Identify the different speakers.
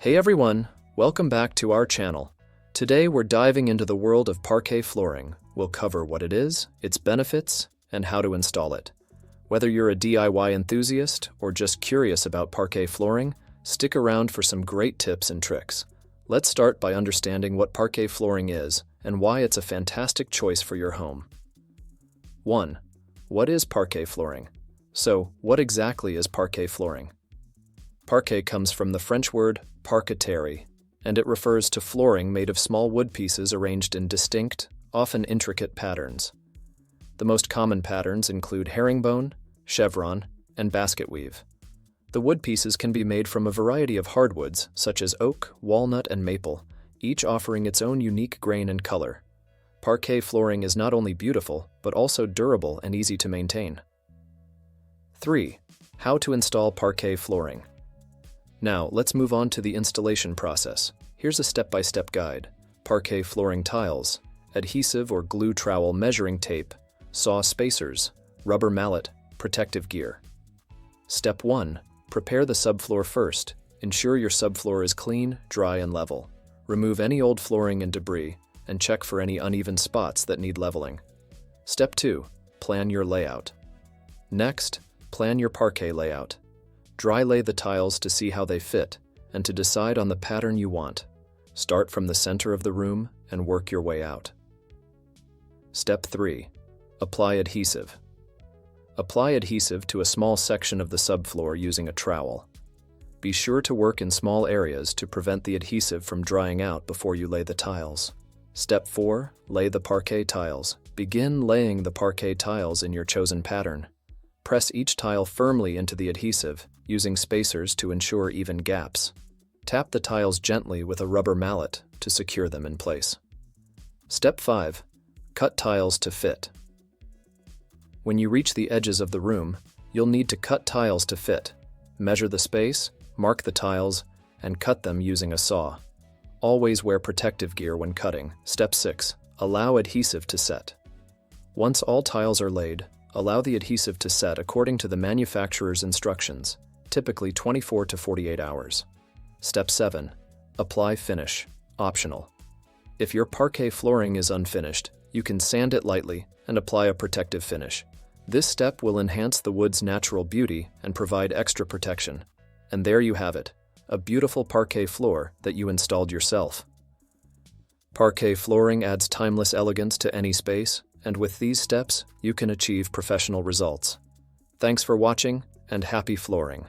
Speaker 1: Hey everyone, welcome back to our channel. Today we're diving into the world of parquet flooring. We'll cover what it is, its benefits, and how to install it. Whether you're a DIY enthusiast or just curious about parquet flooring, stick around for some great tips and tricks. Let's start by understanding what parquet flooring is and why it's a fantastic choice for your home. 1. What is parquet flooring? So, what exactly is parquet flooring? Parquet comes from the French word parqueterie, and it refers to flooring made of small wood pieces arranged in distinct, often intricate patterns. The most common patterns include herringbone, chevron, and basket weave. The wood pieces can be made from a variety of hardwoods such as oak, walnut, and maple, each offering its own unique grain and color. Parquet flooring is not only beautiful, but also durable and easy to maintain. 3. How to install parquet flooring. Now, let's move on to the installation process. Here's a step-by-step guide. Parquet flooring tiles, adhesive or glue trowel measuring tape, saw spacers, rubber mallet, protective gear. Step 1. Prepare the subfloor first. Ensure your subfloor is clean, dry, and level. Remove any old flooring and debris, and check for any uneven spots that need leveling. Step 2. Plan your layout. Next, plan your parquet layout. Dry lay the tiles to see how they fit and to decide on the pattern you want. Start from the center of the room and work your way out. Step 3. Apply adhesive. Apply adhesive to a small section of the subfloor using a trowel. Be sure to work in small areas to prevent the adhesive from drying out before you lay the tiles. Step 4. Lay the parquet tiles. Begin laying the parquet tiles in your chosen pattern. Press each tile firmly into the adhesive, using spacers to ensure even gaps. Tap the tiles gently with a rubber mallet to secure them in place. Step 5. Cut tiles to fit. When you reach the edges of the room, you'll need to cut tiles to fit. Measure the space, mark the tiles, and cut them using a saw. Always wear protective gear when cutting. Step 6. Allow adhesive to set. Once all tiles are laid, allow the adhesive to set according to the manufacturer's instructions, typically 24 to 48 hours. Step 7. Apply finish. Optional. If your parquet flooring is unfinished, you can sand it lightly and apply a protective finish. This step will enhance the wood's natural beauty and provide extra protection. And there you have it, a beautiful parquet floor that you installed yourself. Parquet flooring adds timeless elegance to any space, and with these steps, you can achieve professional results. Thanks for watching, and happy flooring.